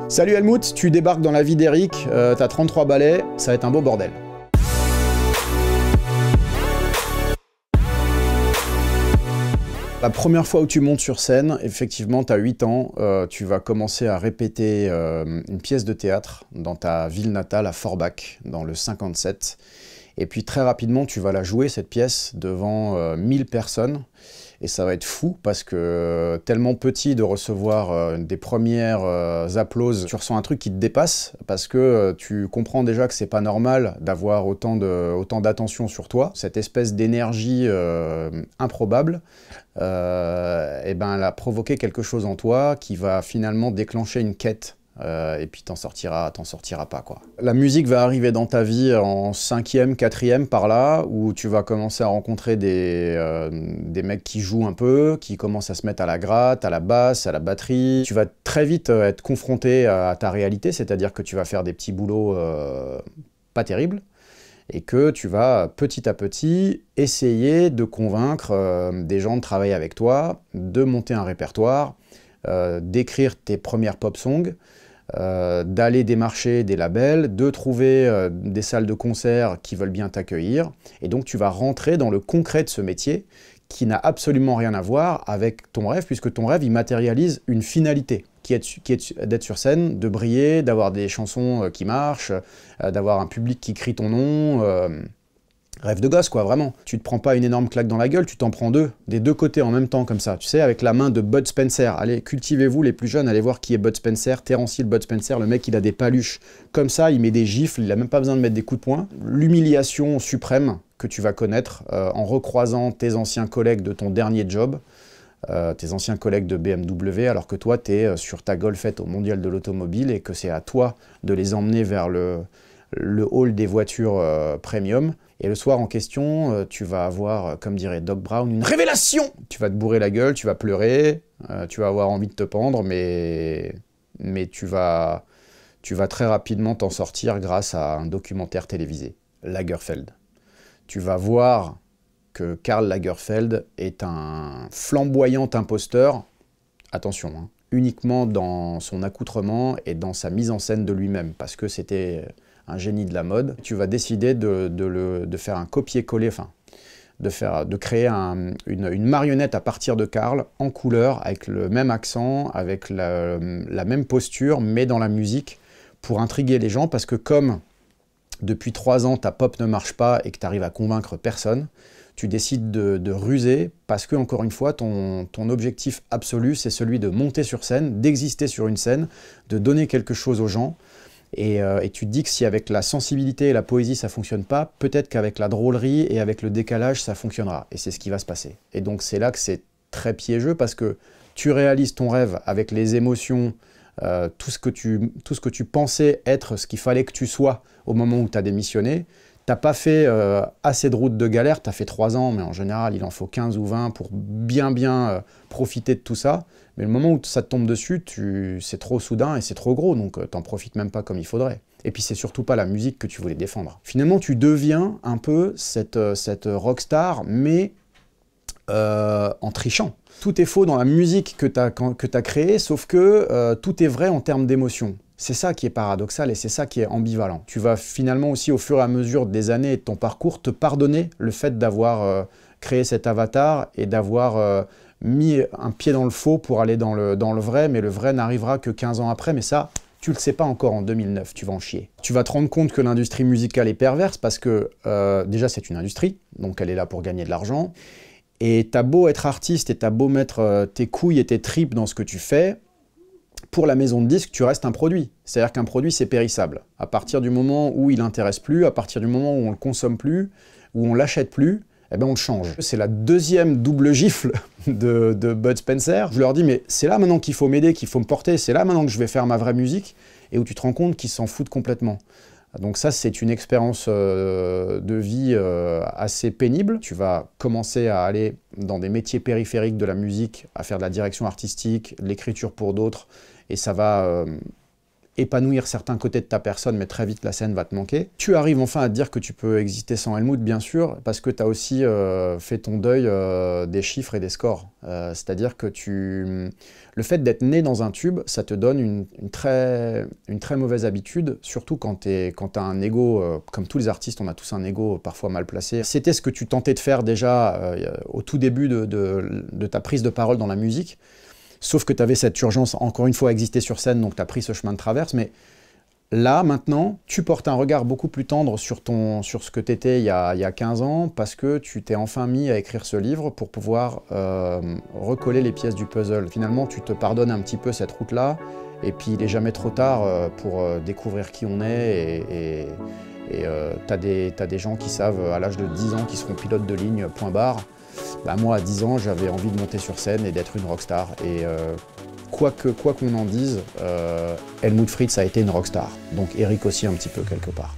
Salut Helmut, tu débarques dans la vie d'Eric, t'as 33 balais, ça va être un beau bordel. La première fois où tu montes sur scène, effectivement, tu as 8 ans, tu vas commencer à répéter une pièce de théâtre dans ta ville natale à Forbach, dans le 57. Et puis très rapidement, tu vas la jouer, cette pièce, devant 1000 personnes. Et ça va être fou parce que tellement petit de recevoir des premières applauses, tu ressens un truc qui te dépasse parce que tu comprends déjà que c'est pas normal d'avoir autant d'attention sur toi. Cette espèce d'énergie improbable, et ben, elle a provoqué quelque chose en toi qui va finalement déclencher une quête. Et puis t'en sortiras pas, quoi. La musique va arriver dans ta vie en 5e, 4e par là, où tu vas commencer à rencontrer des mecs qui jouent un peu, qui commencent à se mettre à la gratte, à la basse, à la batterie. Tu vas très vite être confronté à ta réalité, c'est-à-dire que tu vas faire des petits boulots pas terribles, et que tu vas petit à petit essayer de convaincre des gens de travailler avec toi, de monter un répertoire, d'écrire tes premières pop songs, d'aller démarcher des labels, de trouver des salles de concert qui veulent bien t'accueillir. Et donc tu vas rentrer dans le concret de ce métier qui n'a absolument rien à voir avec ton rêve, puisque ton rêve, il matérialise une finalité, qui est d'être sur scène, de briller, d'avoir des chansons qui marchent, d'avoir un public qui crie ton nom. Rêve de gosse, quoi, vraiment. Tu te prends pas une énorme claque dans la gueule, tu t'en prends deux, des deux côtés en même temps, comme ça. Tu sais, avec la main de Bud Spencer. Allez, cultivez-vous, les plus jeunes, allez voir qui est Bud Spencer, Terence Hill, Bud Spencer, le mec, il a des paluches. Comme ça, il met des gifles, il a même pas besoin de mettre des coups de poing. L'humiliation suprême que tu vas connaître en recroisant tes anciens collègues de ton dernier job, tes anciens collègues de BMW, alors que toi, tu es sur ta Golfette au Mondial de l'Automobile et que c'est à toi de les emmener vers le hall des voitures premium. Et le soir en question, tu vas avoir, comme dirait Doc Brown, une révélation. Tu vas te bourrer la gueule, tu vas pleurer, tu vas avoir envie de te pendre, mais tu vas très rapidement t'en sortir grâce à un documentaire télévisé, Lagerfeld. Tu vas voir que Karl Lagerfeld est un flamboyant imposteur, attention, hein, uniquement dans son accoutrement et dans sa mise en scène de lui-même, parce que c'était un génie de la mode. Tu vas décider de faire un copier-coller, enfin, de créer une marionnette à partir de Karl, en couleur, avec le même accent, avec la même posture, mais dans la musique, pour intriguer les gens, parce que comme depuis 3 ans, ta pop ne marche pas et que tu arrives à convaincre personne, tu décides de ruser, parce que, encore une fois, ton objectif absolu, c'est celui de monter sur scène, d'exister sur une scène, de donner quelque chose aux gens. Et tu te dis que si avec la sensibilité et la poésie ça fonctionne pas, peut-être qu'avec la drôlerie et avec le décalage ça fonctionnera. Et c'est ce qui va se passer. Et donc c'est là que c'est très piégeux parce que tu réalises ton rêve avec les émotions, tout ce que tu pensais être ce qu'il fallait que tu sois au moment où tu as démissionné. T'as pas fait assez de routes de galère, tu as fait 3 ans, mais en général il en faut 15 ou 20 pour bien profiter de tout ça. Mais le moment où ça te tombe dessus, c'est trop soudain et c'est trop gros, donc t'en profites même pas comme il faudrait. Et puis c'est surtout pas la musique que tu voulais défendre. Finalement tu deviens un peu cette rockstar, mais en trichant. Tout est faux dans la musique que t'as créée, sauf que tout est vrai en termes d'émotion. C'est ça qui est paradoxal et c'est ça qui est ambivalent. Tu vas finalement aussi, au fur et à mesure des années et de ton parcours, te pardonner le fait d'avoir créé cet avatar et d'avoir mis un pied dans le faux pour aller dans le vrai, mais le vrai n'arrivera que 15 ans après, mais ça, tu le sais pas encore en 2009, tu vas en chier. Tu vas te rendre compte que l'industrie musicale est perverse parce que déjà c'est une industrie, donc elle est là pour gagner de l'argent, et t'as beau être artiste et t'as beau mettre tes couilles et tes tripes dans ce que tu fais, pour la maison de disques, tu restes un produit. C'est-à-dire qu'un produit, c'est périssable. À partir du moment où il n'intéresse plus, à partir du moment où on ne le consomme plus, où on ne l'achète plus, eh ben on le change. C'est la deuxième double gifle de Bud Spencer. Je leur dis, mais c'est là maintenant qu'il faut m'aider, qu'il faut me porter, c'est là maintenant que je vais faire ma vraie musique, et où tu te rends compte qu'ils s'en foutent complètement. Donc ça, c'est une expérience de vie assez pénible. Tu vas commencer à aller dans des métiers périphériques de la musique, à faire de la direction artistique, de l'écriture pour d'autres, et ça va épanouir certains côtés de ta personne, mais très vite la scène va te manquer. Tu arrives enfin à te dire que tu peux exister sans Helmut, bien sûr, parce que tu as aussi fait ton deuil des chiffres et des scores. C'est-à-dire que le fait d'être né dans un tube, ça te donne une très mauvaise habitude, surtout quand tu as un ego, comme tous les artistes, on a tous un ego parfois mal placé. C'était ce que tu tentais de faire déjà au tout début de ta prise de parole dans la musique. Sauf que tu avais cette urgence, encore une fois, à exister sur scène, donc tu as pris ce chemin de traverse. Mais là, maintenant, tu portes un regard beaucoup plus tendre sur ce que tu étais il y a 15 ans, parce que tu t'es enfin mis à écrire ce livre pour pouvoir recoller les pièces du puzzle. Finalement, tu te pardonnes un petit peu cette route-là, et puis il n'est jamais trop tard pour découvrir qui on est. Et tu as des gens qui savent, à l'âge de 10 ans, qui seront pilotes de ligne, point barre. Bah moi, à 10 ans, j'avais envie de monter sur scène et d'être une rockstar. Et quoi qu'on en dise, Helmut Fritz a été une rockstar. Donc Eric aussi un petit peu quelque part.